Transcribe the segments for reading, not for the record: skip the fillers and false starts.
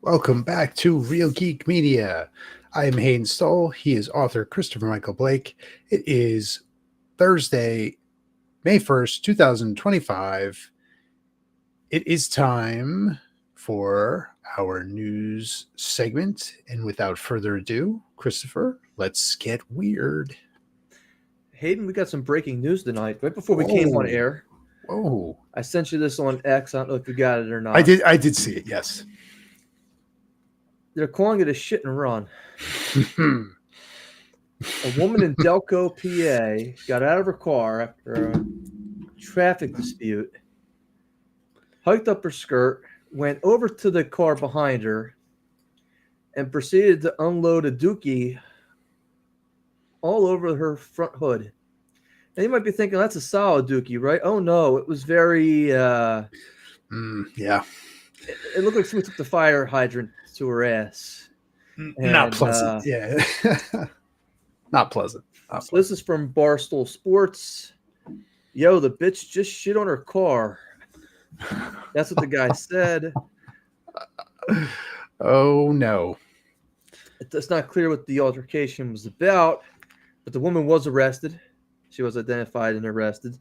Welcome back to Real Geek Media. I am Hayden Stoll. He is author Christopher Michael Blake. It is Thursday, May 1st, 2025. It is time for our news segment. And without further ado, Christopher, let's get weird. Hayden, we got some breaking news tonight. Right before we came on air, Whoa. I sent you this on X. I don't know if you got it or not. I did see it, yes. They're calling it a shit and run. A woman in Delco, PA, got out of her car after a traffic dispute, hiked up her skirt, went over to the car behind her, and proceeded to unload a dookie all over her front hood. And you might be thinking, that's a solid dookie, right? Oh, no, it was very... yeah. It looked like somebody took the fire hydrant to her ass. Not pleasant. Yeah. Not pleasant. So this is from Barstool Sports. Yo, the bitch just shit on her car. That's what the guy said. Oh, no. It's not clear what the altercation was about, but the woman was arrested. She was identified and arrested.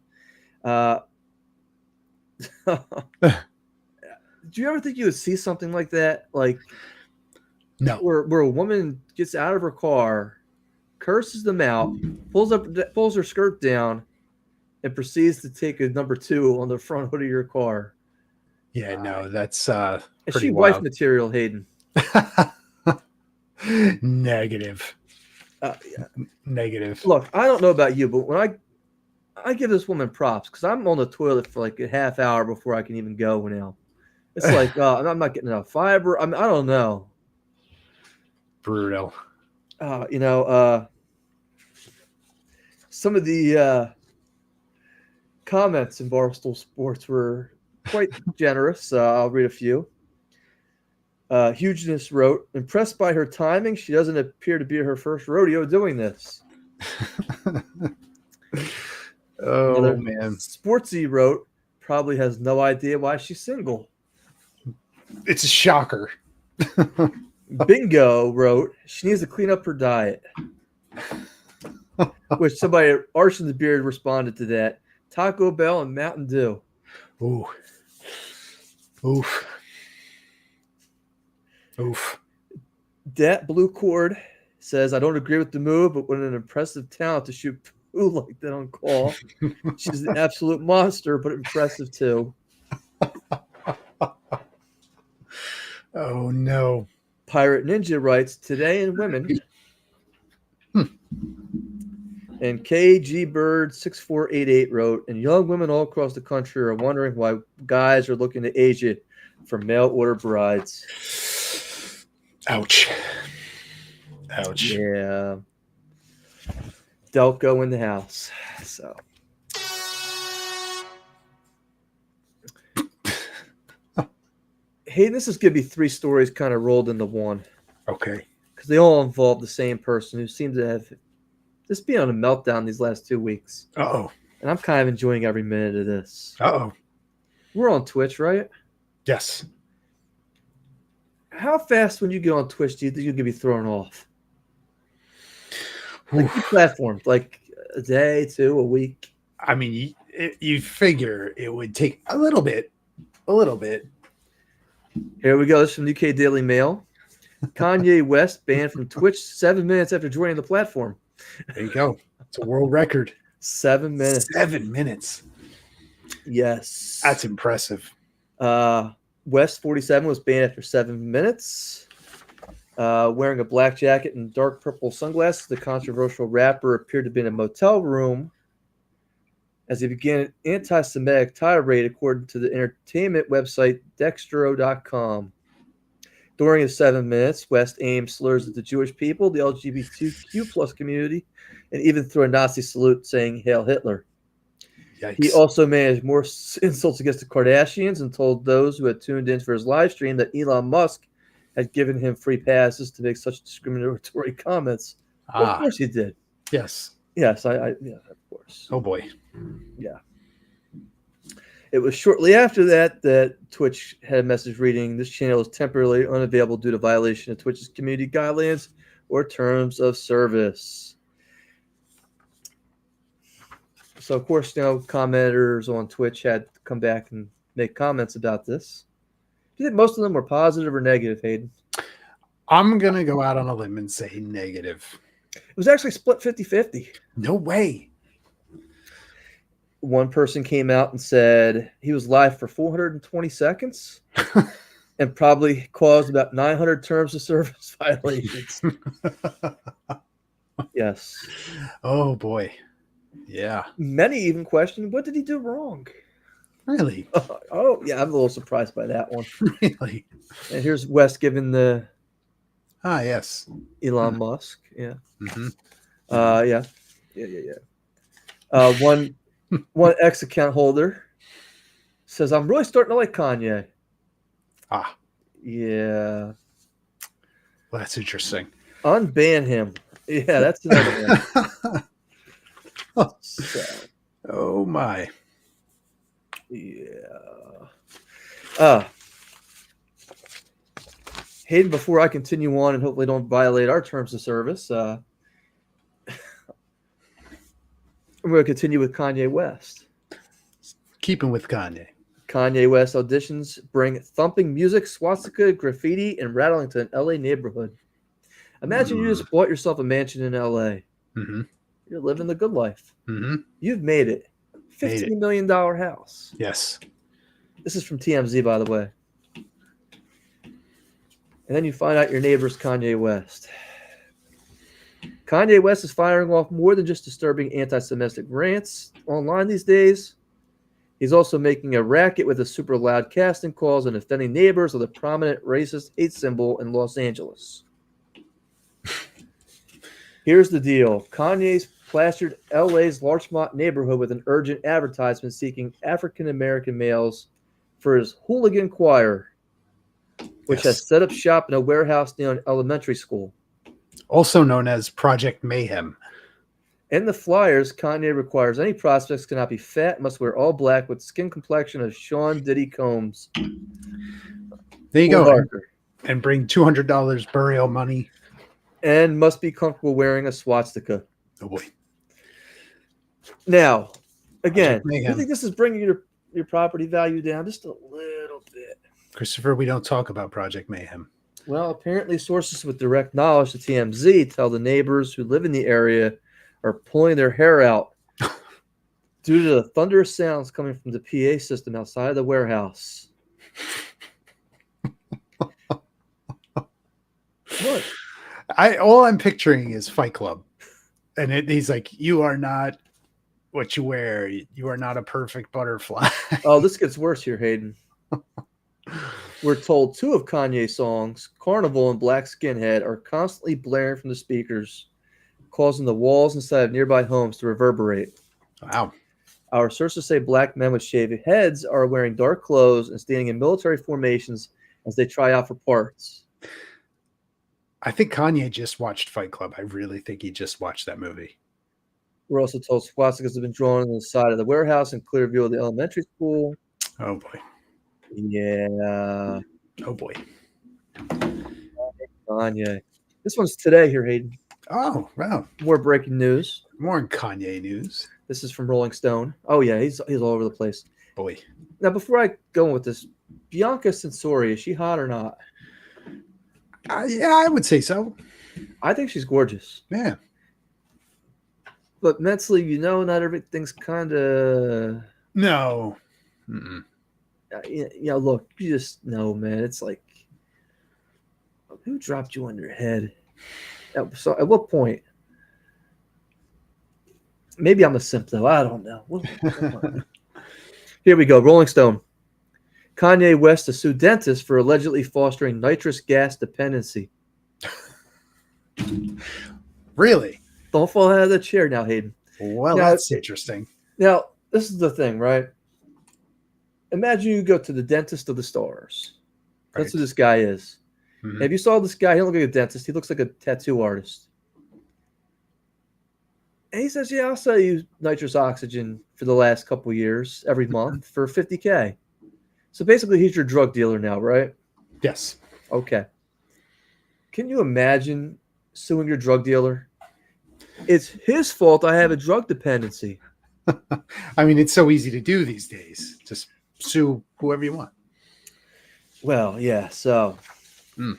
Do you ever think you would see something like that? Like, no, where a woman gets out of her car, curses them out, pulls her skirt down, and proceeds to take a number 2 on the front hood of your car. Yeah, no, that's is pretty she wild. wife material, Hayden? Negative. Yeah. Negative. Look, I don't know about you, but when I give this woman props because I'm on the toilet for like a half hour before I can even go now. It's like I'm not getting enough fiber. I don't know. Brutal. Some of the comments in Barstool Sports were quite generous. I'll read a few. Hugeness wrote, impressed by her timing, she doesn't appear to be her first rodeo doing this. Oh, man. Sportsy wrote, probably has no idea why she's single. It's a shocker. Bingo wrote, she needs to clean up her diet. Which somebody, Arson the Beard, responded to that. Taco Bell and Mountain Dew. Ooh. Oof. Oof. Dat Blue Cord says, I don't agree with the move, but what an impressive talent to shoot poo like that on call. She's an absolute monster, but impressive too. Oh, no. Pirate Ninja writes, today in women. And KG Bird 6488 wrote, and young women all across the country are wondering why guys are looking to Asia for mail order brides. Ouch. Ouch. Yeah. Delco in the house. So. Hey, this is going to be 3 stories kind of rolled into one. Okay. Because they all involve the same person who seems to have just been on a meltdown these last 2 weeks. Uh-oh. And I'm kind of enjoying every minute of this. Uh-oh. We're on Twitch, right? Yes. How fast when you get on Twitch do you think you're going to be thrown off? Like platforms, like a day, 2, a week? I mean, you figure it would take a little bit. A little bit. Here we go. This is from UK Daily Mail. Kanye West banned from Twitch 7 minutes after joining the platform. There you go. It's a world record. 7 minutes. 7 minutes. Yes. That's impressive. West 47 was banned after 7 minutes. Wearing a black jacket and dark purple sunglasses, the controversial rapper appeared to be in a motel room as he began an anti-Semitic tirade, according to the entertainment website Dextro.com. During his 7 minutes, West aimed slurs at the Jewish people, the LGBTQ plus community, and even threw a Nazi salute saying Hail Hitler. Yikes. He also managed more insults against the Kardashians and told those who had tuned in for his live stream that Elon Musk had given him free passes to make such discriminatory comments. Well, of course he did. Yes. Yes, yeah, of course. Oh, boy. Yeah. It was shortly after that Twitch had a message reading, "This channel is temporarily unavailable due to violation of Twitch's community guidelines or terms of service." So, of course, commenters on Twitch had to come back and make comments about this. Do you think most of them were positive or negative, Hayden? I'm going to go out on a limb and say negative. It was actually split 50-50. No way. One person came out and said he was live for 420 seconds and probably caused about 900 terms of service violations. Yes. Oh, boy. Yeah. Many even questioned, what did he do wrong? Really? Oh, yeah, I'm a little surprised by that one. Really? And here's West giving the yes. Elon Musk. Yeah. Mm-hmm. Yeah. One X account holder says, "I'm really starting to like Kanye." Yeah. Well, that's interesting. Unban him. Yeah, that's another one. So, oh my. Yeah. Hayden, before I continue on and hopefully don't violate our terms of service, I'm going to continue with Kanye West. Keeping with Kanye. Kanye West auditions bring thumping music, swastika, graffiti, and rattling to an LA neighborhood. Imagine you just bought yourself a mansion in LA. Mm-hmm. You're living the good life. Mm-hmm. You've made it. $15 million house. Yes. This is from TMZ, by the way. And then you find out your neighbor's Kanye West. Kanye West is firing off more than just disturbing anti-Semitic rants online these days. He's also making a racket with his super loud casting calls and offending neighbors with a prominent racist hate symbol in Los Angeles. Here's the deal. Kanye's plastered LA's Larchmont neighborhood with an urgent advertisement seeking African-American males for his hooligan choir, which has set up shop in a warehouse near an elementary school. Also known as Project Mayhem. In the flyers, Kanye requires any prospects cannot be fat, must wear all black with skin complexion of Sean Diddy Combs. There you go. And bring $200 burial money. And must be comfortable wearing a swastika. Oh, boy. Now, again, you think this is bringing your property value down just a little bit? Christopher, we don't talk about Project Mayhem. Well, apparently sources with direct knowledge to TMZ tell the neighbors who live in the area are pulling their hair out due to the thunderous sounds coming from the PA system outside of the warehouse. What? All I'm picturing is Fight Club. And he's like, you are not what you wear. You are not a perfect butterfly. Oh, this gets worse here, Hayden. We're told 2 of Kanye's songs, Carnival and Black Skinhead, are constantly blaring from the speakers, causing the walls inside of nearby homes to reverberate. Wow. Our sources say black men with shaved heads are wearing dark clothes and standing in military formations as they try out for parts. I think Kanye just watched Fight Club. I really think he just watched that movie. We're also told swastikas have been drawn on the side of the warehouse in clear view of the elementary school. Oh, boy. Yeah. Oh, boy. Kanye. This one's today here, Hayden. Oh, wow. More breaking news. More Kanye news. This is from Rolling Stone. Oh, yeah, he's all over the place. Boy. Now, before I go with this, Bianca Censori, is she hot or not? Yeah, I would say so. I think she's gorgeous. Yeah. But mentally, not everything's kind of... No. Look, you just know, man. It's like, who dropped you on your head? So at what point? Maybe I'm a simp, though. I don't know. Here we go. Rolling Stone. Kanye West to sue dentists for allegedly fostering nitrous gas dependency. Really? Don't fall out of the chair now, Hayden. Well, that's interesting. Now, this is the thing, right? Imagine you go to the dentist of the stars. That's who this guy is. Mm-hmm. If you saw this guy, he don't look like a dentist. He looks like a tattoo artist. And he says, yeah, I'll sell you nitrous oxygen for the last couple years every month for $50K. So basically, he's your drug dealer now, right? Yes. Okay. Can you imagine suing your drug dealer? It's his fault I have a drug dependency. I mean, it's so easy to do these days. Just sue whoever you want. Well, yeah. So, Mm.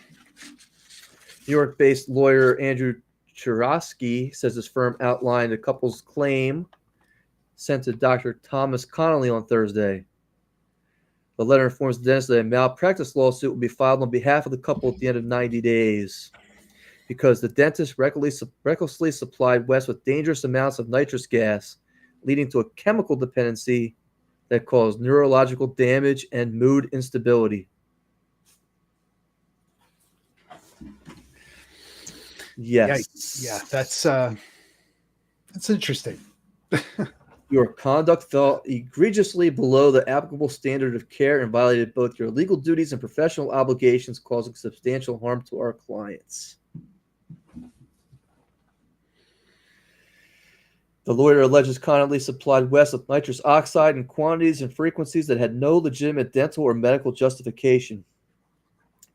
New York-based lawyer Andrew Chirosky says his firm outlined the couple's claim sent to Dr. Thomas Connolly on Thursday. The letter informs the dentist that a malpractice lawsuit will be filed on behalf of the couple at the end of 90 days because the dentist recklessly supplied West with dangerous amounts of nitrous gas, leading to a chemical dependency that caused neurological damage and mood instability. Yes. Yeah, that's interesting. Your conduct fell egregiously below the applicable standard of care and violated both your legal duties and professional obligations, causing substantial harm to our clients. The lawyer alleges Connolly supplied West with nitrous oxide in quantities and frequencies that had no legitimate dental or medical justification,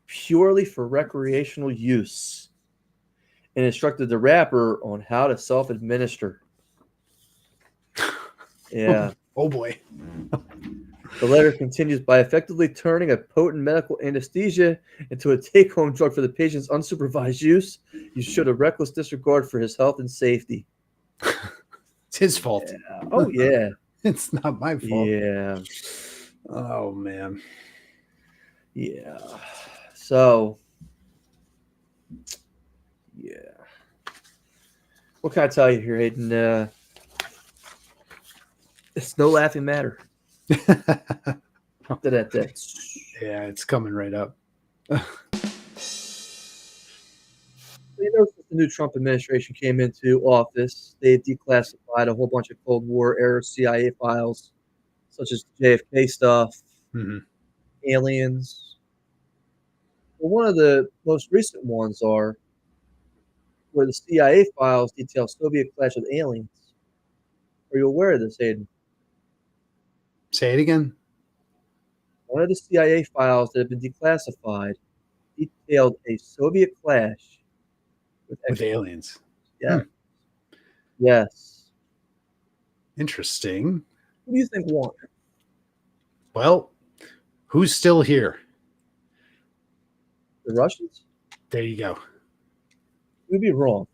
purely for recreational use, and instructed the rapper on how to self-administer. Yeah. Oh boy. The letter continues by effectively turning a potent medical anesthesia into a take-home drug for the patient's unsupervised use. You showed a reckless disregard for his health and safety. It's his fault. Yeah. Oh, yeah. It's not my fault. Yeah. Oh man. Yeah. So, yeah. What can I tell you here, Hayden? It's no laughing matter. Yeah, it's coming right up. You know, since the new Trump administration came into office, they declassified a whole bunch of Cold War era CIA files, such as JFK stuff, aliens. Well, one of the most recent ones are where the CIA files detail Soviet clash with aliens. Are you aware of this, Hayden? Say it again. One of the CIA files that have been declassified detailed a Soviet clash with aliens. Yeah. Yes. Interesting. Who do you think won? Well, who's still here? The Russians? There you go. You'd be wrong.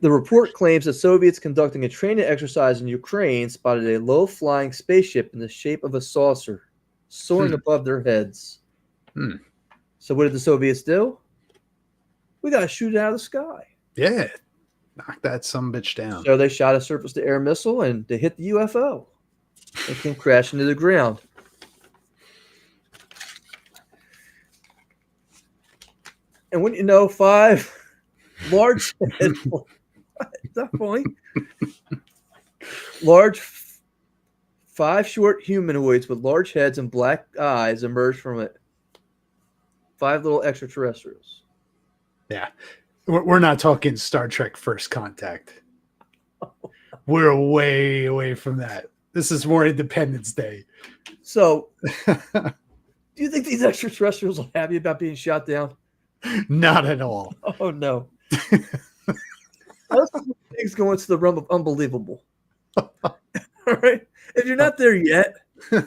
The report claims that Soviets conducting a training exercise in Ukraine spotted a low-flying spaceship in the shape of a saucer soaring above their heads. So what did the Soviets do? We got to shoot it out of the sky. Yeah. Knock that sumbitch down. So they shot a surface-to-air missile and they hit the UFO. It came crashing to the ground. And wouldn't you know, 5 large heads, that point, large 5 short humanoids with large heads and black eyes emerged from it. 5 little extraterrestrials. Yeah. We're not talking Star Trek First Contact. We're way away from that. This is more Independence Day. So, do you think these extraterrestrials are happy about being shot down? Not at all. Oh, no. Things go into the realm of unbelievable. All right. If you're not there yet, you're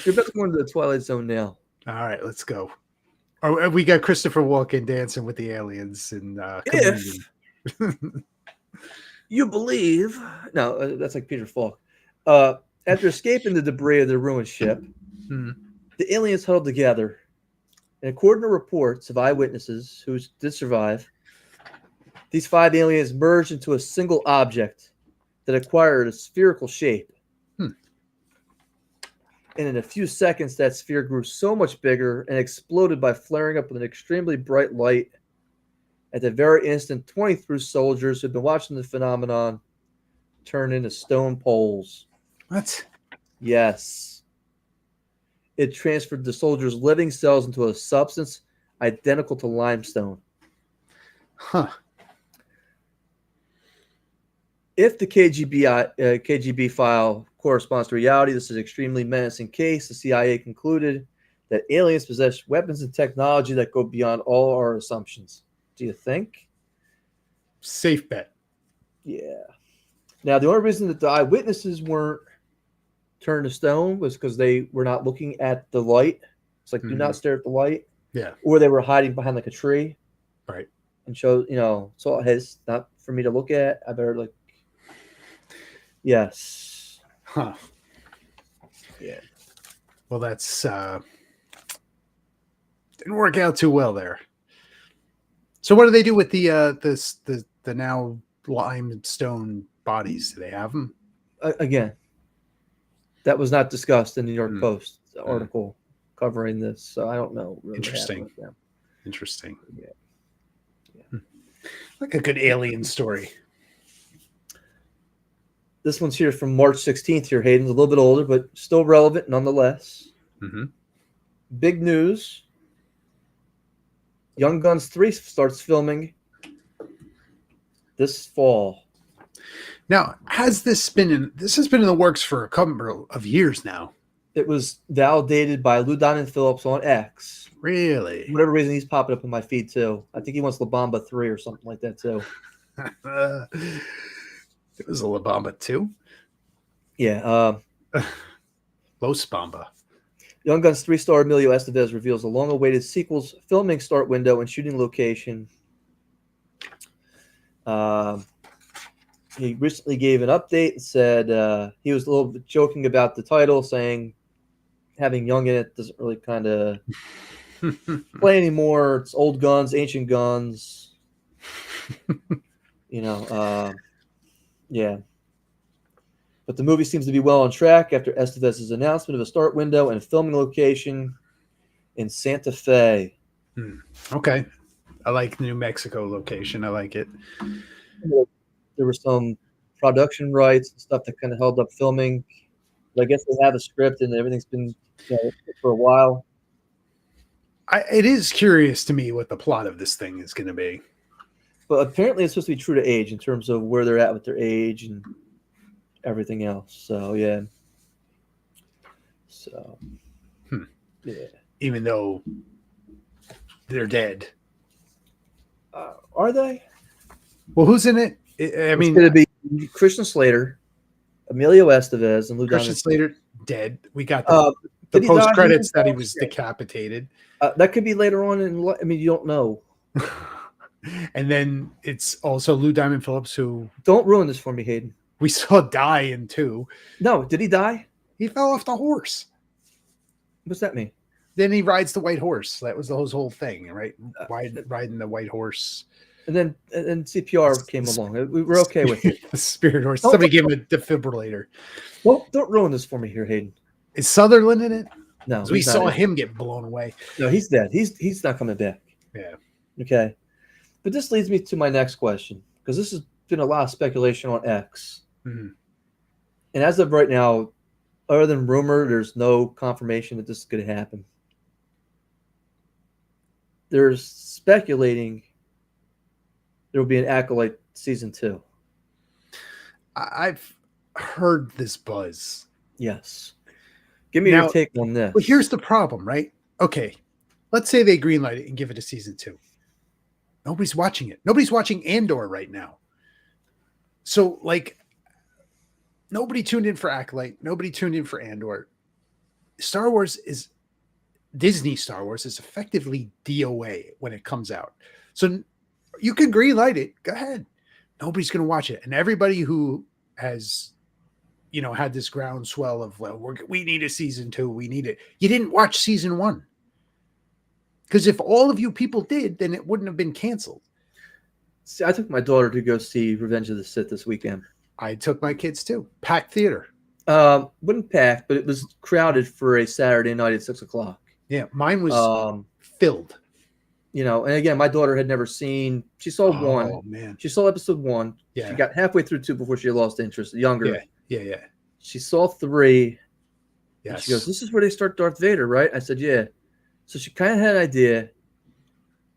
about to go into the Twilight Zone now. All right, let's go. Oh, we got Christopher Walken dancing with the aliens and if you believe, no, that's like Peter Falk. After escaping the debris of their ruined ship, the aliens huddled together. And according to reports of eyewitnesses who did survive, these 5 aliens merged into a single object that acquired a spherical shape. And in a few seconds, that sphere grew so much bigger and exploded by flaring up with an extremely bright light. At the very instant, 23 soldiers who'd been watching the phenomenon turned into stone poles. What? Yes. It transferred the soldiers' living cells into a substance identical to limestone. Huh. If the KGB file corresponds to reality, this is an extremely menacing case. The CIA concluded that aliens possess weapons and technology that go beyond all our assumptions. Do you think? Safe bet. Yeah. Now, the only reason that the eyewitnesses weren't turned to stone was because they were not looking at the light. It's like, do not stare at the light. Yeah. Or they were hiding behind like a tree. Right. And show, so hey, it's not for me to look at. I better like, yes. Huh. Yeah. Well, that's didn't work out too well there. So what do they do with the now limestone bodies? Do they have them? Again, that was not discussed in the New York Post article covering this, so I don't know. Really Interesting. Interesting. Yeah. Like a good alien story. This one's here from March 16th here, Hayden. A little bit older, but still relevant nonetheless. Mm-hmm. Big news. Young Guns 3 starts filming this fall. Now, this has been in the works for a couple of years now. It was validated by Lou Diamond Phillips on X. Really? For whatever reason, he's popping up in my feed too. I think he wants La Bamba 3 or something like that too. It was a La Bamba 2? Yeah. Los Bamba. Young Guns 3 star Emilio Estevez reveals the long-awaited sequel's filming start window and shooting location. He recently gave an update and said he was a little bit joking about the title, saying having Young in it doesn't really kind of play anymore. It's old guns, ancient guns. Yeah. But the movie seems to be well on track after Estevez's announcement of a start window and a filming location in Santa Fe. Okay. I like the New Mexico location. I like it. There were some production rights and stuff that kind of held up filming. But I guess they have a script and everything's been for a while. It is curious to me what the plot of this thing is going to be. But apparently it's supposed to be true to age in terms of where they're at with their age and everything else. So, yeah. So, yeah. Even though they're dead. Are they? Well, who's in it? I mean, it's going to be Christian Slater, Emilio Estevez, and Lou Christian Diamond. Slater dead. We got the post credits that he was decapitated. That could be later on you don't know. And then it's also Lou Diamond Phillips, who don't ruin this for me, Hayden. We saw die in 2. No, did he die? He fell off the horse. What's that mean? Then he rides the white horse. That was the whole thing, right? Riding the white horse. And then CPR came along. We were okay with it. The spirit horse. Somebody gave him a defibrillator. Well, don't ruin this for me here, Hayden. Is Sutherland in it? No, we saw him get blown away. No, he's dead. He's not coming back. Yeah. Okay. But this leads me to my next question, because this has been a lot of speculation on X. Mm-hmm. And as of right now, other than rumor, there's no confirmation that this is going to happen. There's speculating there will be an Acolyte season 2. I've heard this buzz. Yes. Give me your take on this. Well, here's the problem, right? Okay. Let's say they greenlight it and give it a season 2. Nobody's watching it. Nobody's watching Andor right now. So, nobody tuned in for Acolyte. Nobody tuned in for Andor. Disney Star Wars is effectively DOA when it comes out. So you can greenlight it. Go ahead. Nobody's going to watch it. And everybody who has, had this groundswell of, we need a season 2. We need it. You didn't watch season 1. Because if all of you people did, then it wouldn't have been canceled. See, I took my daughter to go see Revenge of the Sith this weekend. I took my kids too. Packed theater. Wouldn't pack, but it was crowded for a Saturday night at 6:00. Yeah, mine was filled. And again, my daughter had never seen. She saw 1. Oh man, she saw episode 1. Yeah, she got halfway through 2 before she lost interest. Younger. Yeah. She saw 3. Yes. She goes, "This is where they start Darth Vader, right?" I said, "Yeah." So she kind of had an idea,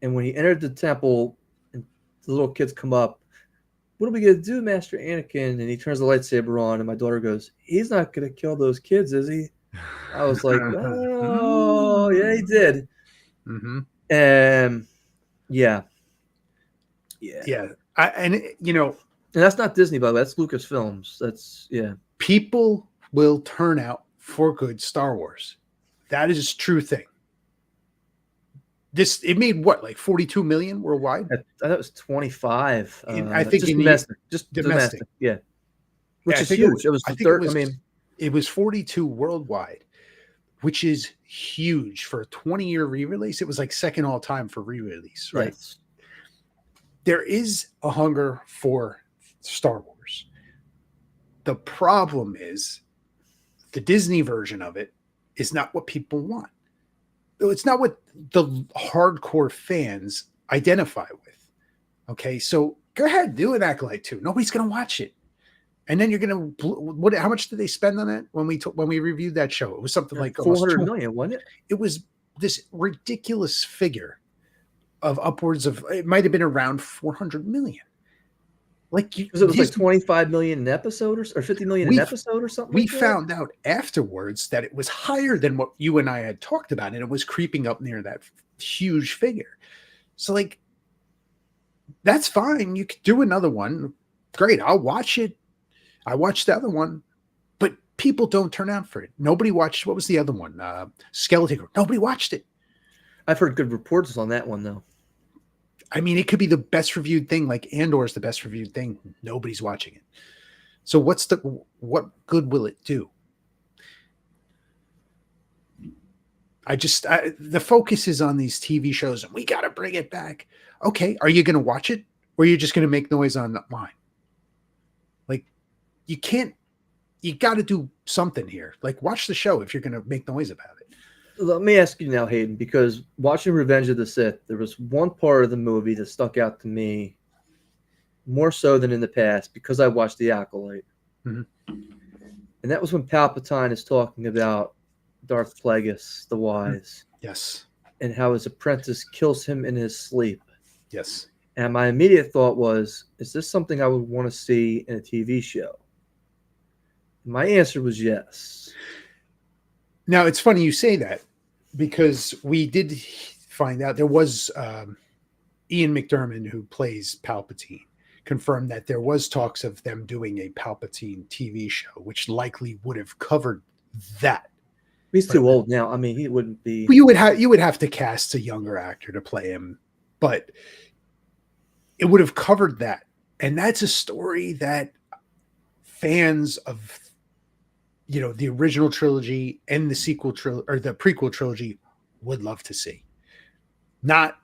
and when he entered the temple, and the little kids come up. What are we going to do, Master Anakin? And he turns the lightsaber on, and my daughter goes, he's not going to kill those kids, is he? I was like, oh, yeah, he did. Mm-hmm. And yeah. And that's not Disney, by the way. That's Lucasfilms. That's, yeah. People will turn out for good Star Wars. That is a true thing. It made what, like 42 million worldwide? I thought it was 25. I think just domestic. Yeah. Which is huge. It was the third. It was 42 worldwide, which is huge for a 20-year re-release. It was like second all time for re-release, right? Yes. There is a hunger for Star Wars. The problem is the Disney version of it is not what people want. It's not what the hardcore fans identify with. Okay, so go ahead, do an Acolyte 2. Nobody's going to watch it. And then you're going to, how much did they spend on it when we reviewed that show? It was something like 400 million, wasn't it? It was this ridiculous figure of upwards of, it might have been around 400 million. Like it was like 25 million an episode or 50 million an episode or something. We found out afterwards that it was higher than what you and I had talked about, and it was creeping up near that huge figure. So, like, that's fine. You could do another one. Great, I'll watch it. I watched the other one, but people don't turn out for it. Nobody watched. What was the other one? Skeleton Crew. Nobody watched it. I've heard good reports on that one, though. I mean, it could be the best reviewed thing, like Andor is the best reviewed thing. Nobody's watching it. So what good will it do? The focus is on these TV shows and we got to bring it back. Okay. Are you going to watch it or are you just going to make noise online? Like you got to do something here. Like watch the show if you're going to make noise about it. Let me ask you now, Hayden, because watching Revenge of the Sith, there was one part of the movie that stuck out to me more so than in the past because I watched The Acolyte. Mm-hmm. And that was when Palpatine is talking about Darth Plagueis, the Wise. Yes. And how his apprentice kills him in his sleep. Yes. And my immediate thought was, is this something I would want to see in a TV show? My answer was yes. Now, it's funny you say that because we did find out there was Ian McDiarmid, who plays Palpatine, confirmed that there was talks of them doing a Palpatine TV show, which likely would have covered that. He's too old now. I mean, he wouldn't be. You would have to cast a younger actor to play him, but it would have covered that. And that's a story that fans of the original trilogy and the sequel trilogy or the prequel trilogy would love to see. Not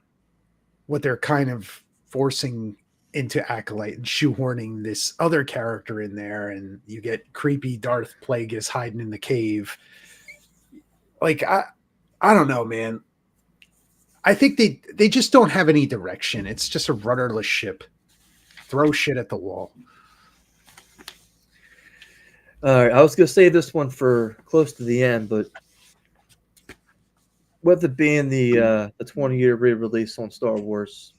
what they're kind of forcing into Acolyte and shoehorning this other character in there, and you get creepy Darth Plagueis hiding in the cave. Like I don't know, man. I think they just don't have any direction. It's just a rudderless ship. Throw shit at the wall. All right, I was going to save this one for close to the end, but with it being the 20-year re-release on Star Wars,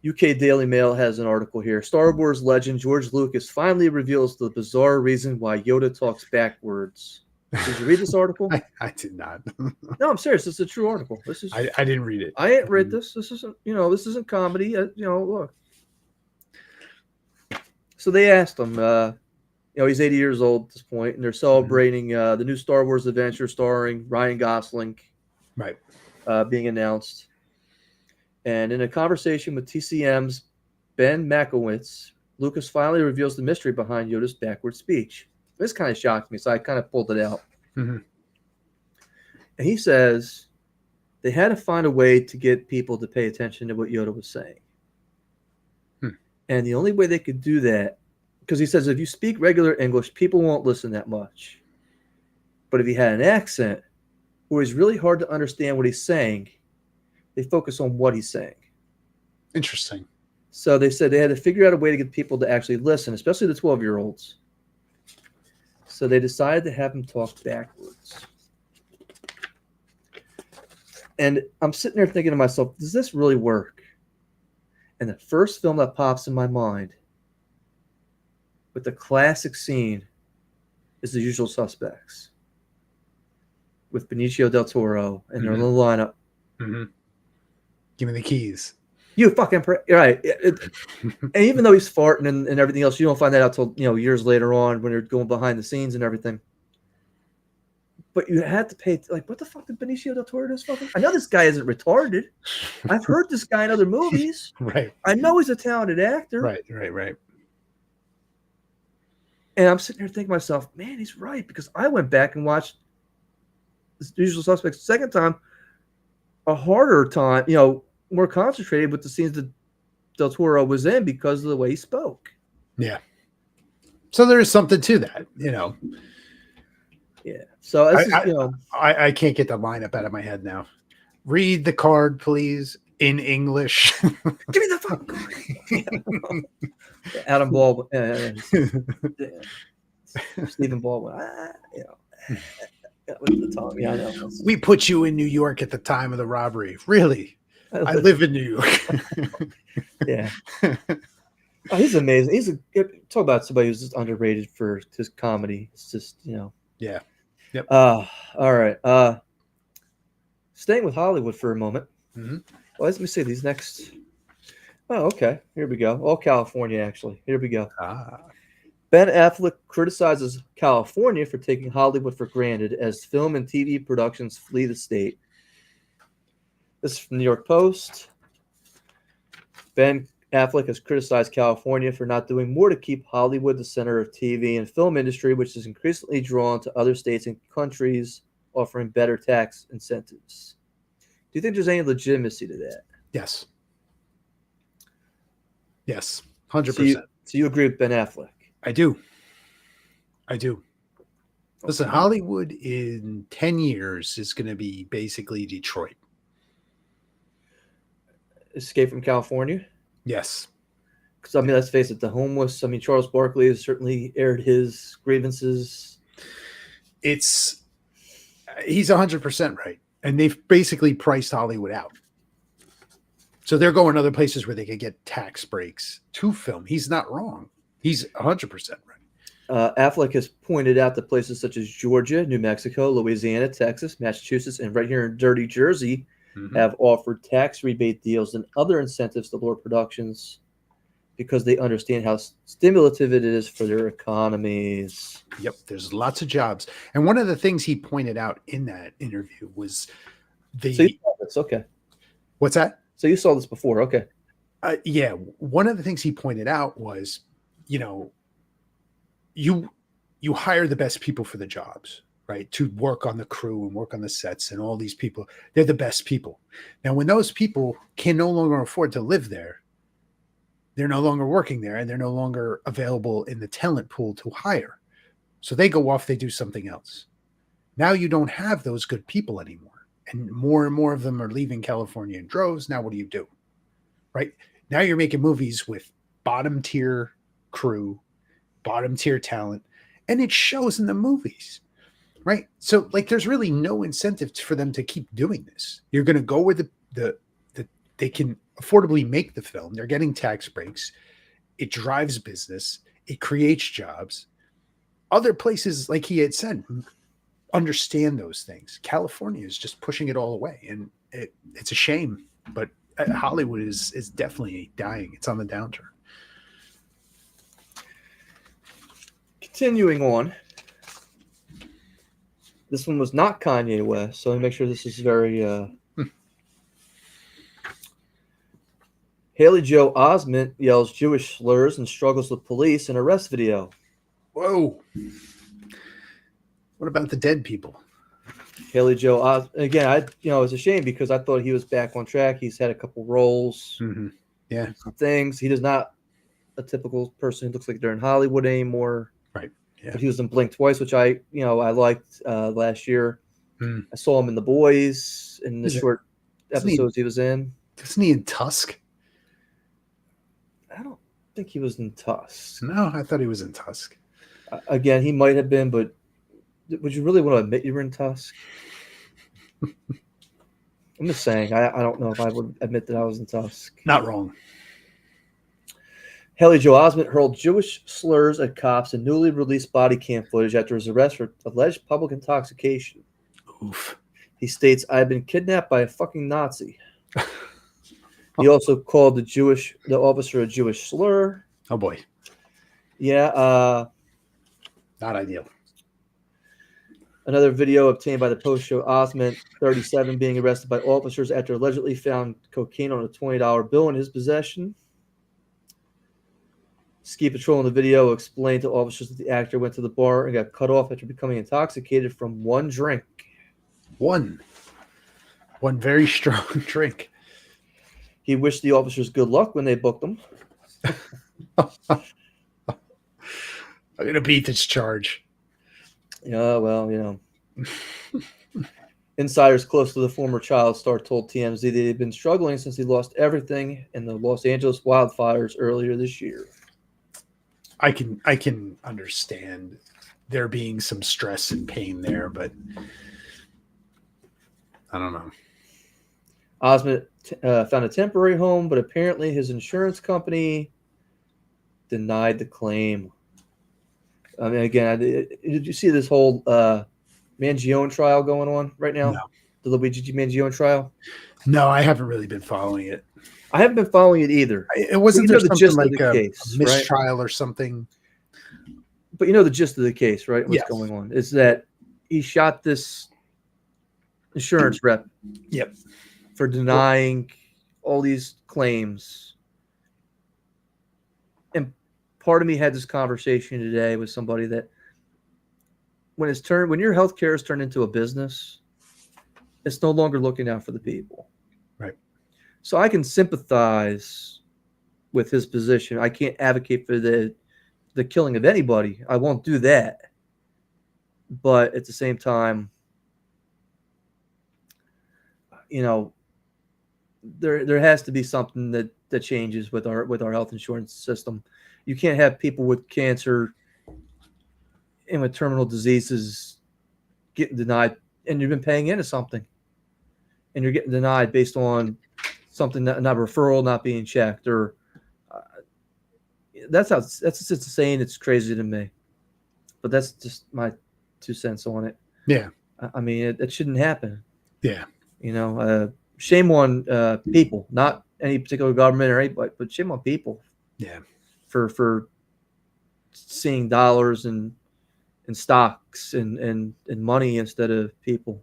UK Daily Mail has an article here. Star Wars legend George Lucas finally reveals the bizarre reason why Yoda talks backwards. Did you read this article? I did not. No, I'm serious. It's a true article. This is. I didn't read it. I ain't read this. This isn't. This isn't comedy. Look. So they asked him. He's 80 years old at this point, and they're celebrating the new Star Wars adventure starring Ryan Gosling, right, being announced. And in a conversation with TCM's Ben Makowitz, Lucas finally reveals the mystery behind Yoda's backward speech. This kind of shocked me, so I kind of pulled it out. Mm-hmm. And he says they had to find a way to get people to pay attention to what Yoda was saying. And the only way they could do that, because he says if you speak regular English, people won't listen that much. But if he had an accent, or he's really hard to understand what he's saying, they focus on what he's saying. Interesting. So they said they had to figure out a way to get people to actually listen, especially the 12-year-olds. So they decided to have him talk backwards. And I'm sitting there thinking to myself, does this really work? And the first film that pops in my mind with the classic scene is The Usual Suspects with Benicio del Toro and their little lineup. Mm-hmm. Give me the keys. You fucking right. And even though he's farting and everything else, you don't find that out till years later on when you're going behind the scenes and everything. But you had to pay like, what the fuck did Benicio del Toro do? Fucking? I know this guy isn't retarded. I've heard this guy in other movies. Right. I know he's a talented actor. Right. And I'm sitting here thinking to myself, man, he's right, because I went back and watched The Usual Suspects the second time, a harder time, more concentrated with the scenes that Del Toro was in because of the way he spoke. Yeah. So there is something to that, Yeah. So I can't get the lineup out of my head now. Read the card, please, in English. Give me the fucking card. Adam Baldwin, Stephen Baldwin. With the tongue. Yeah, I know. We put you in New York at the time of the robbery. Really? I live in New York. Yeah. Oh, he's amazing. Talk about somebody who's just underrated for his comedy. It's just, Yeah. Yep. All right. Staying with Hollywood for a moment. Mm-hmm. Well, let me see these next. Oh, okay. Here we go. All California, actually. Here we go. Ben Affleck criticizes California for taking Hollywood for granted as film and TV productions flee the state. This is from the New York Post. Ben Affleck has criticized California for not doing more to keep Hollywood the center of TV and film industry, which is increasingly drawn to other states and countries offering better tax incentives. Do you think there's any legitimacy to that? Yes. 100%. So you agree with Ben Affleck? I do. Listen, Hollywood in 10 years is going to be basically Detroit. Escape from California? Yes. Because, let's face it, the homeless, Charles Barkley has certainly aired his grievances. He's 100% right. And they've basically priced Hollywood out. So they're going other places where they could get tax breaks to film. He's not wrong. He's 100% right. Affleck has pointed out that places such as Georgia, New Mexico, Louisiana, Texas, Massachusetts, and right here in dirty Jersey have offered tax rebate deals and other incentives to lower productions because they understand how stimulative it is for their economies. Yep, there's lots of jobs. And one of the things he pointed out in that interview was So you saw this, okay. What's that? So you saw this before, okay. Yeah, one of the things he pointed out was, you hire the best people for the jobs, right? To work on the crew and work on the sets and all these people. They're the best people. Now, when those people can no longer afford to live there, they're no longer working there and they're no longer available in the talent pool to hire. So they go off, they do something else. Now you don't have those good people anymore. And more of them are leaving California in droves. Now what do you do? Right? Now you're making movies with bottom tier crew, bottom tier talent, and it shows in the movies. Right? So there's really no incentive for them to keep doing this. You're going to go where they can affordably make the film. They're getting tax breaks. It drives business. It creates jobs. Other places, like he had said, understand those things. California is just pushing it all away, and it's a shame. But Hollywood is definitely dying. It's on the downturn. Continuing on, this one was not Kanye West, so let me make sure this is very. Haley Joe Osment yells Jewish slurs and struggles with police in arrest video. Whoa. What about the dead people? Haley Joe Osment, again, it's a shame because I thought he was back on track. He's had a couple roles. Mm-hmm. Yeah. Some things. He does not a typical person who looks like they're in Hollywood anymore. Right. Yeah. But he was in Blink twice, which I liked last year. Mm. I saw him in The Boys in the short episodes he was in. Isn't he in Tusk? I don't think he was in Tusk. No, I thought he was in Tusk. Again, he might have been, but would you really want to admit you were in Tusk? I'm just saying, I don't know if I would admit that I was in Tusk. Not wrong. Haley Joe Osment hurled Jewish slurs at cops in newly released body cam footage after his arrest for alleged public intoxication. Oof. He states, "I've been kidnapped by a fucking Nazi." He also called the officer a Jewish slur. Oh boy. Yeah. Not ideal. Another video obtained by the Post show Osment, 37, being arrested by officers after allegedly found cocaine on a $20 bill in his possession. Ski Patrol in the video explained to officers that the actor went to the bar and got cut off after becoming intoxicated from one drink. One very strong drink. He wished the officers good luck when they booked him. I'm going to beat this charge. Yeah, well, Insiders close to the former child star told TMZ that he had been struggling since he lost everything in the Los Angeles wildfires earlier this year. I can understand there being some stress and pain there, but I don't know. Osment found a temporary home, but apparently his insurance company denied the claim. I mean, again, did you see this whole Mangione trial going on right now? No. The Luigi Mangione trial? No, I haven't really been following it. I haven't been following it either. It wasn't there something like a case, mistrial or something? But you know the gist of the case, right? What's Yes. going on is that he shot this insurance rep. Yep. For denying all these claims. And part of me had this conversation today with somebody that when your healthcare is turned into a business, it's no longer looking out for the people. Right. So I can sympathize with his position. I can't advocate for the killing of anybody. I won't do that. But at the same time, there has to be something that changes with our health insurance system. You can't have people with cancer and with terminal diseases getting denied, and you've been paying into something, and you're getting denied based on something not a referral not being checked, or that's just a saying. It's crazy to me, but that's just my 2 cents on it. Yeah, I mean it shouldn't happen. Yeah, shame on people, not any particular government or anybody, but shame on people. Yeah, for seeing dollars and stocks and money instead of people.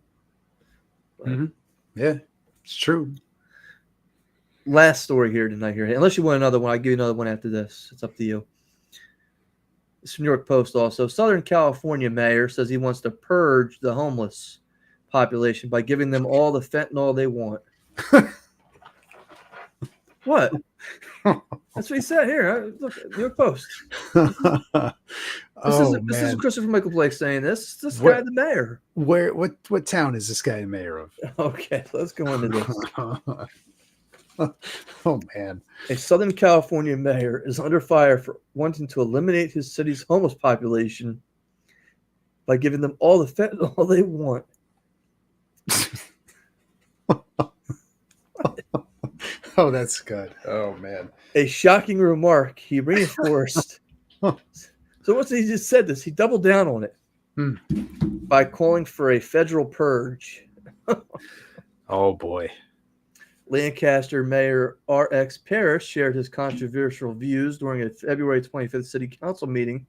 Mm-hmm. Yeah, it's true. Last story here tonight. Here, unless you want another one, I'll give you another one after this. It's up to you. It's from New York Post. Also, Southern California mayor says he wants to purge the homeless population by giving them all the fentanyl they want. What? That's what he said here. Look, New York Post. This is Christopher Michael Blake saying this. This guy, the mayor. What town is this guy the mayor of? Okay, let's go into this. Oh man. A Southern California mayor is under fire for wanting to eliminate his city's homeless population by giving them all the fentanyl they want. Oh, that's good. Oh man. A shocking remark he reinforced. So once he just said this, he doubled down on it by calling for a federal purge. Oh boy. Lancaster Mayor R.X. Parrish shared his controversial views during a February 25th city council meeting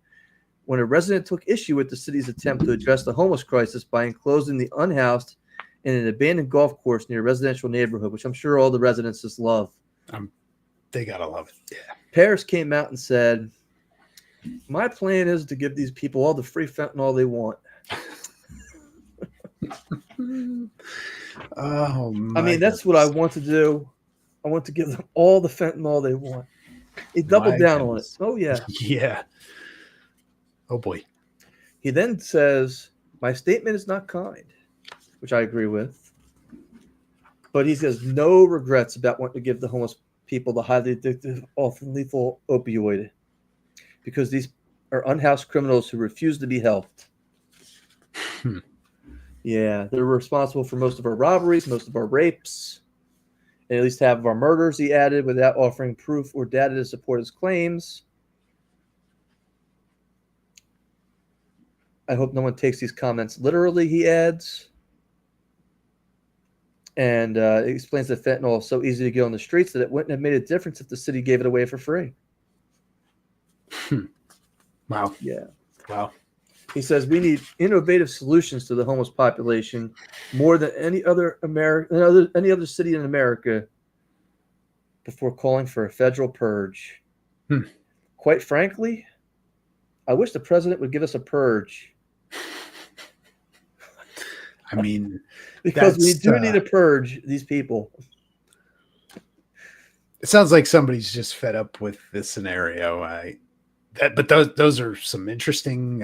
when a resident took issue with the city's attempt to address the homeless crisis by enclosing the unhoused in an abandoned golf course near a residential neighborhood, which I'm sure all the residents just love. They gotta love it. Yeah. Parrish came out and said, "My plan is to give these people all the free fentanyl they want." Oh, I mean, that's what I want to do. I want to give them all the fentanyl they want. He doubled down on it. Oh, yeah. Yeah. Oh, boy. He then says, "My statement is not kind," which I agree with. But he says no regrets about wanting to give the homeless people the highly addictive, often lethal opioid because these are unhoused criminals who refuse to be helped. Yeah, they're responsible for most of our robberies, most of our rapes, and at least half of our murders, he added, without offering proof or data to support his claims. I hope no one takes these comments literally, he adds. And it explains that fentanyl is so easy to get on the streets that it wouldn't have made a difference if the city gave it away for free. Wow. Yeah. Wow. He says we need innovative solutions to the homeless population more than any other city in America before calling for a federal purge. Quite frankly, I wish the president would give us a purge. I mean, because we do need to purge these people. It sounds like somebody's just fed up with this scenario. But those are some interesting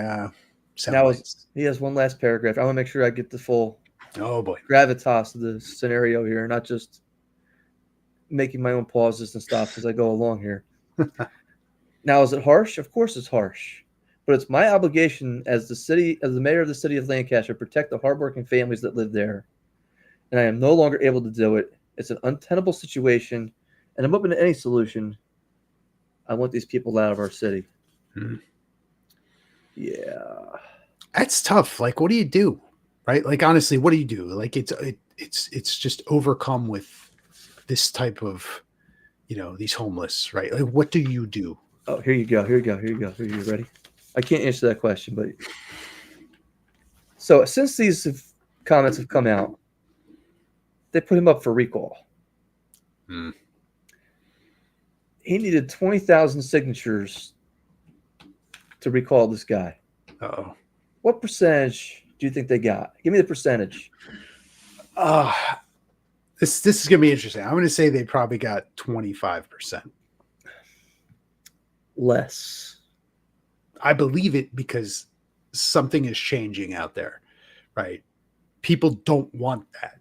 soundbites. He has one last paragraph. I want to make sure I get the full gravitas of the scenario here, not just making my own pauses and stops as I go along here. Now, is it harsh? Of course it's harsh. But it's my obligation as the mayor of the city of Lancaster to protect the hardworking families that live there. And I am no longer able to do it. It's an untenable situation, and I'm open to any solution. I want these people out of our city. Yeah. That's tough. Like, what do you do? Right? Like, honestly, what do you do? Like, it's just overcome with this type of, these homeless, right? Like, what do you do? Oh, here you go. Here you ready? I can't answer that question, but so since these comments have come out, they put him up for recall. He needed 20,000 signatures to recall this guy. Uh-oh. What percentage do you think they got? Give me the percentage. This is going to be interesting. I'm going to say they probably got 25%. Less. I believe it because something is changing out there, right? People don't want that.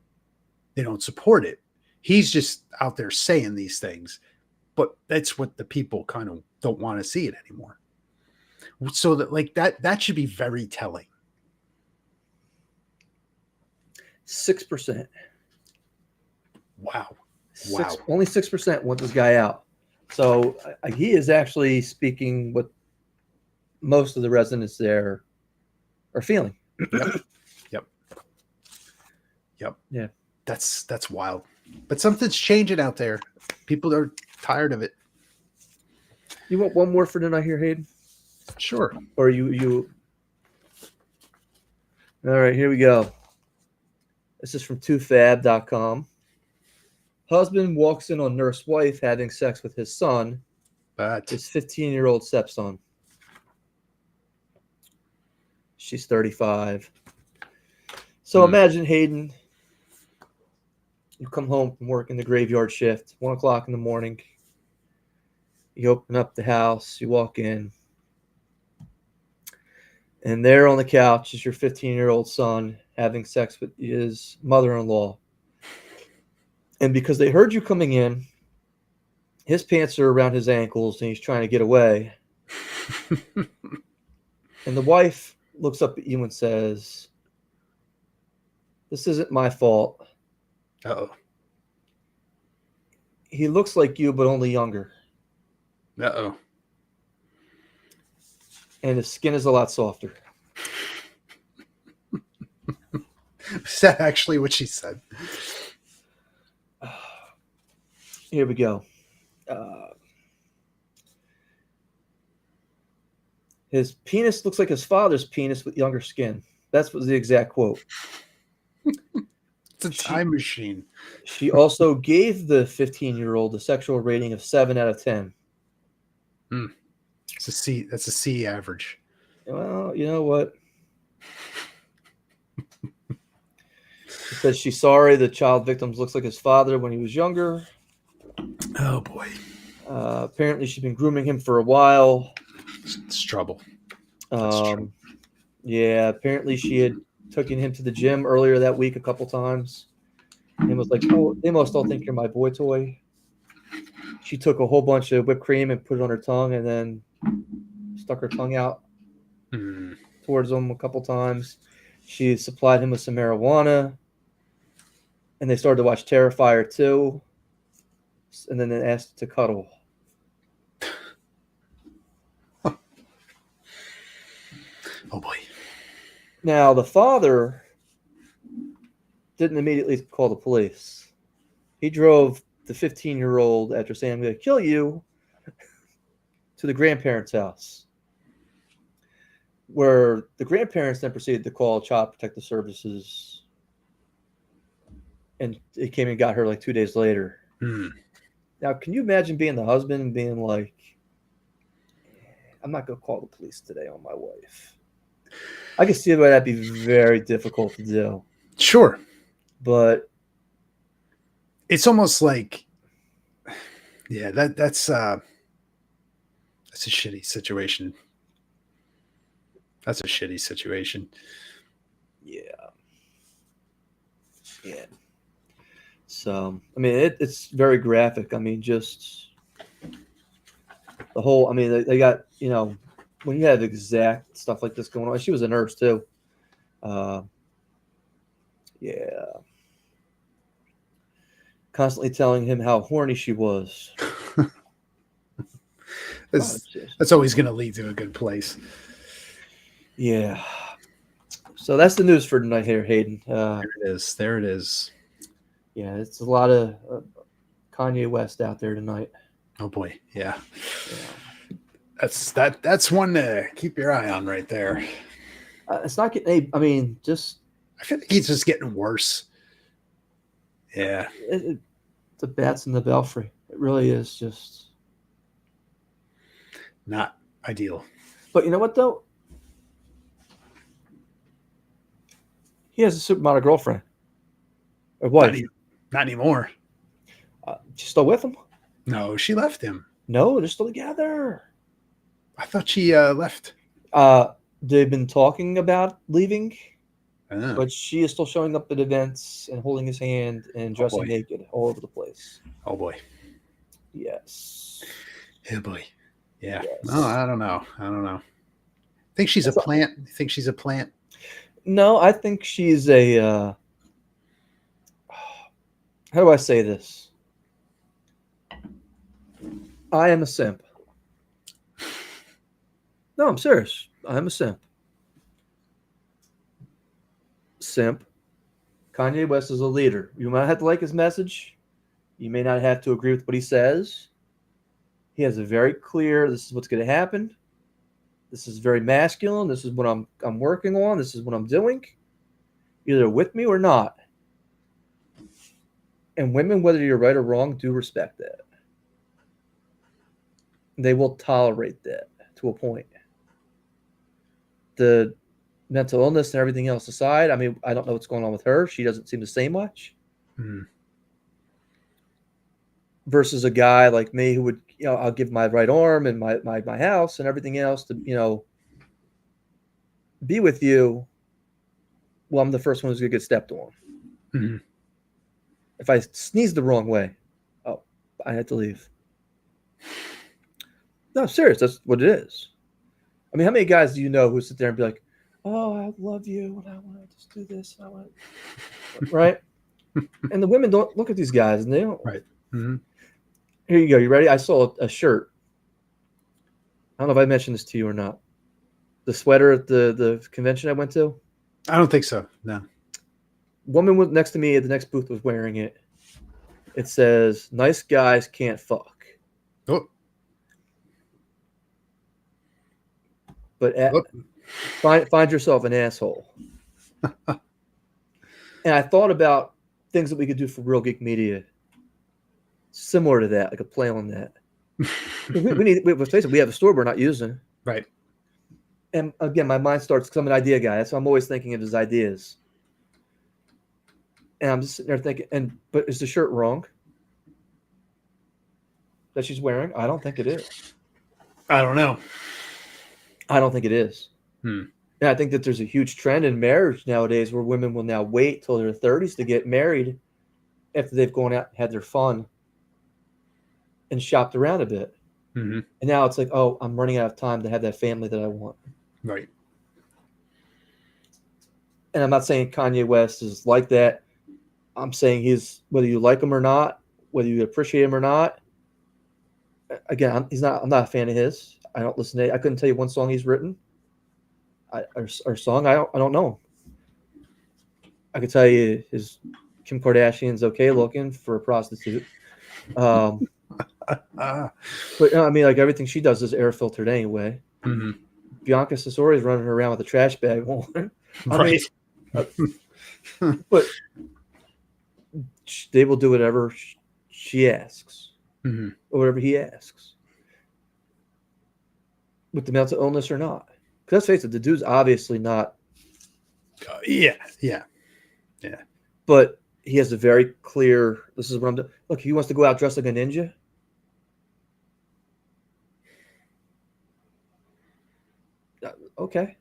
They don't support it. He's just out there saying these things, but that's what the people kind of don't want to see it anymore. So that should be very telling. 6%. Wow. Only 6% want this guy out. So he is actually speaking what most of the residents there are feeling. Yep. Yeah. That's wild. But something's changing out there. People are tired of it. You want one more for tonight here, Hayden? Sure. Or you All right, here we go. This is from 2fab.com. Husband walks in on nurse wife having sex with his son, his 15-year-old stepson. She's 35. So imagine, Hayden, you come home from work in the graveyard shift, 1 o'clock in the morning. You open up the house, you walk in, and there on the couch is your 15-year-old son having sex with his mother-in-law. And because they heard you coming in, his pants are around his ankles and he's trying to get away. And the wife looks up at you and says, "This isn't my fault." Uh-oh. He looks like you, but only younger. Uh-oh. And his skin is a lot softer. Is that actually what she said? Here we go. His penis looks like his father's penis with younger skin. That's the exact quote. It's a time machine. She also gave the 15-year-old a sexual rating of 7 out of 10. It's a C. That's a C average. Well, you know what? She says she's sorry the child victim looks like his father when he was younger. Oh, boy. Apparently, she's been grooming him for a while. It's trouble. Yeah, apparently she had taken him to the gym earlier that week a couple times and was like, "Oh, they must all think you're my boy toy." She took a whole bunch of whipped cream and put it on her tongue and then stuck her tongue out towards him a couple times. She supplied him with some marijuana, and they started to watch Terrifier 2. and then asked to cuddle. Oh boy. Now, the father didn't immediately call the police. He drove the 15-year-old, after saying, I'm going to kill you, to the grandparents' house, where the grandparents then proceeded to call Child Protective Services, and it came and got her like 2 days later. Now, can you imagine being the husband and being like, I'm not going to call the police today on my wife? I can see why that'd be very difficult to do. Sure. But it's almost like, yeah, that's a shitty situation. That's a shitty situation. Yeah. So, I mean, it's very graphic. I mean, just the whole, I mean, they got, when you have exact stuff like this going on, she was a nurse too. Yeah. Constantly telling him how horny she was. That's always going to lead to a good place. Yeah. So that's the news for tonight here, Hayden. There it is. Yeah, it's a lot of Kanye West out there tonight. Oh boy, yeah. That's one to keep your eye on right there. It's not getting. I mean, just. I feel like he's just getting worse. Yeah. The bats in the belfry. It really is just not ideal. But you know what though? He has a supermodel girlfriend. Or wife. Not anymore. She's still with him? No, she left him. No, they're still together. I thought she left. They've been talking about leaving, Oh. but she is still showing up at events and holding his hand and dressing naked all over the place. Oh boy. Yes. Oh boy. Yeah. Yes. No, I don't know. Think she's a plant? You think she's a plant? No, I think she's a how do I say this? I am a simp. No, I'm serious. I'm a simp. Simp. Kanye West is a leader. You might have to like his message. You may not have to agree with what he says. He has a very clear, this is what's going to happen. This is very masculine. This is what I'm working on. This is what I'm doing. Either with me or not. And women, whether you're right or wrong, do respect that. They will tolerate that to a point. The mental illness and everything else aside, I mean, I don't know what's going on with her. She doesn't seem to say much. Versus a guy like me who would, I'll give my right arm and my house and everything else to, be with you. Well, I'm the first one who's going to get stepped on. Mm-hmm. If I sneeze the wrong way, I had to leave. No, I'm serious. That's what it is. I mean, how many guys do you know who sit there and be like, oh, I love you, and I want to just do this, and I want to... Right? And the women don't look at these guys, and they don't. Right. Mm-hmm. Here you go. You ready? I saw a shirt. I don't know if I mentioned this to you or not. The sweater at the convention I went to. I don't think so. No. Woman was next to me at the next booth was wearing it. It says, "Nice guys can't fuck." Oh. But find yourself an asshole. And I thought about things that we could do for Real Geek Media, similar to that, like a play on that. Let's face it, we have a store we're not using. Right. And again, my mind starts, because I'm an idea guy, so I'm always thinking of his ideas. And I'm just sitting there thinking, but is the shirt wrong that she's wearing? I don't think it is. I don't know. I don't think it is. And I think that there's a huge trend in marriage nowadays where women will now wait till their 30s to get married after they've gone out and had their fun and shopped around a bit. Mm-hmm. And now it's like, oh, I'm running out of time to have that family that I want. Right. And I'm not saying Kanye West is like that. I'm saying he's, whether you like him or not, whether you appreciate him or not. Again, I'm not a fan of his. I don't listen to. I couldn't tell you one song he's written. Or song. I don't know. I could tell you his Kim Kardashian's okay looking for a prostitute. But I mean, like everything she does is air filtered anyway. Mm-hmm. Bianca Cesori is running around with a trash bag on. Right. But they will do whatever she asks, Mm-hmm. or whatever he asks, with the mental illness or not. Because let's face it, the dude's obviously not. Yeah. But he has a very clear. This is what I'm doing. Look, he wants to go out dressed like a ninja. Okay.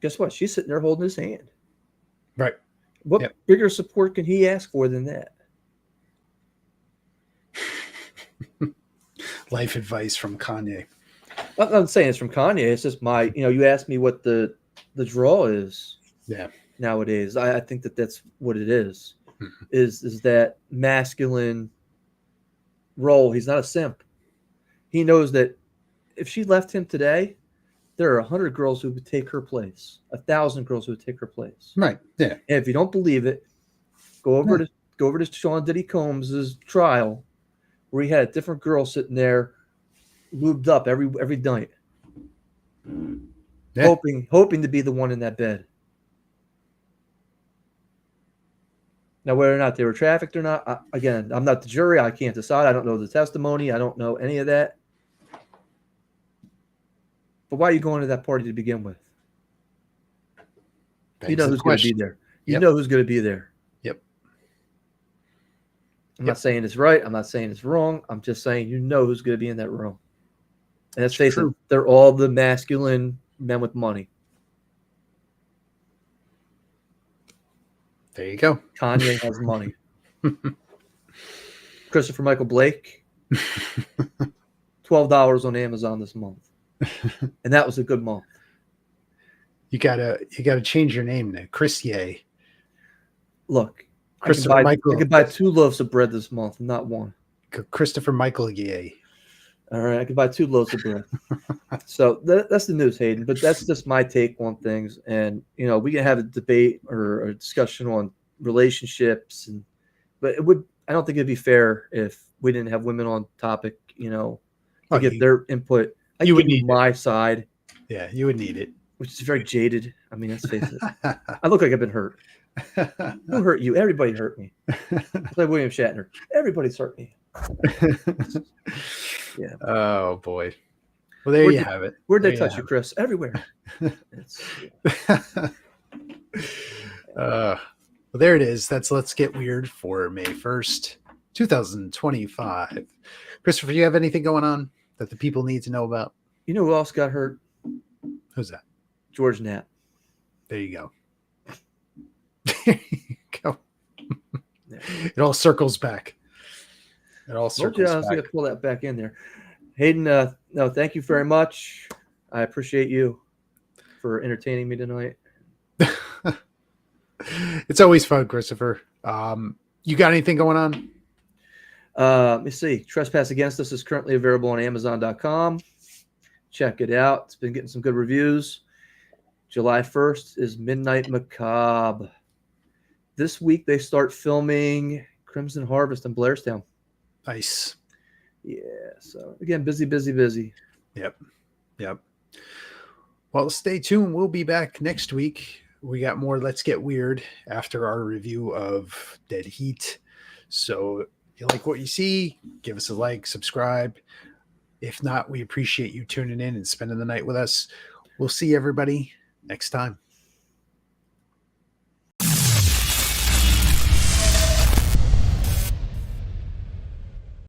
Guess what? She's sitting there holding his hand. Right. What bigger support can he ask for than that? Life advice from Kanye. I'm not saying it's from Kanye. It's just my, you asked me what the draw is. Yeah. Nowadays, I think that's what it is. Mm-hmm. Is that masculine role? He's not a simp. He knows that if she left him today, there are 100 girls who would take her place, 1,000 girls who would take her place. Right. Yeah. And if you don't believe it, go over to Sean Diddy Combs' trial, where he had a different girl sitting there, lubed up every night, hoping to be the one in that bed. Now, whether or not they were trafficked or not, again, I'm not the jury. I can't decide. I don't know the testimony. I don't know any of that. But why are you going to that party to begin with? You know who's going to be there. You know who's going to be there. Yep. I'm not saying it's right. I'm not saying it's wrong. I'm just saying you know who's going to be in that room. And let's face it, they're all the masculine men with money. There you go. Kanye has money. Christopher Michael Blake, $12 on Amazon this month. And that was a good month. You gotta change your name now. Chris Ye. Look, I could buy 2 loaves of bread this month, not one. Christopher Michael Ye. All right, I could buy 2 loaves of bread. So that's the news, Hayden. But that's just my take on things. And we can have a debate or a discussion on relationships, but I don't think it'd be fair if we didn't have women on topic. To get their input. You would need my side. Yeah, you would need it. Which is very jaded. I mean, let's face it. I look like I've been hurt. Who hurt you? Everybody hurt me. It's like William Shatner. Everybody's hurt me. Yeah. Oh boy. Well, there you have it. Where'd they touch you, Chris? Everywhere. Well, there it is. That's Let's Get Weird for May 1st, 2025. Christopher, you have anything going on that the people need to know about? You know who else got hurt? Who's that? George Knapp. There you go. There you go. Yeah. It all circles back. It all circles back. I was going to pull that back in there. Hayden, no, thank you very much. I appreciate you for entertaining me tonight. It's always fun, Christopher. You got anything going on? Let me see. Trespass Against Us is currently available on Amazon.com. Check it out. It's been getting some good reviews. July 1st is Midnight Macabre. This week they start filming Crimson Harvest in Blairstown. Nice. Yeah. So again, busy. Yep. Well, stay tuned. We'll be back next week. We got more Let's Get Weird after our review of Dead Heat. So if you like what you see, give us a like, subscribe. If not, we appreciate you tuning in and spending the night with us. We'll see everybody next time.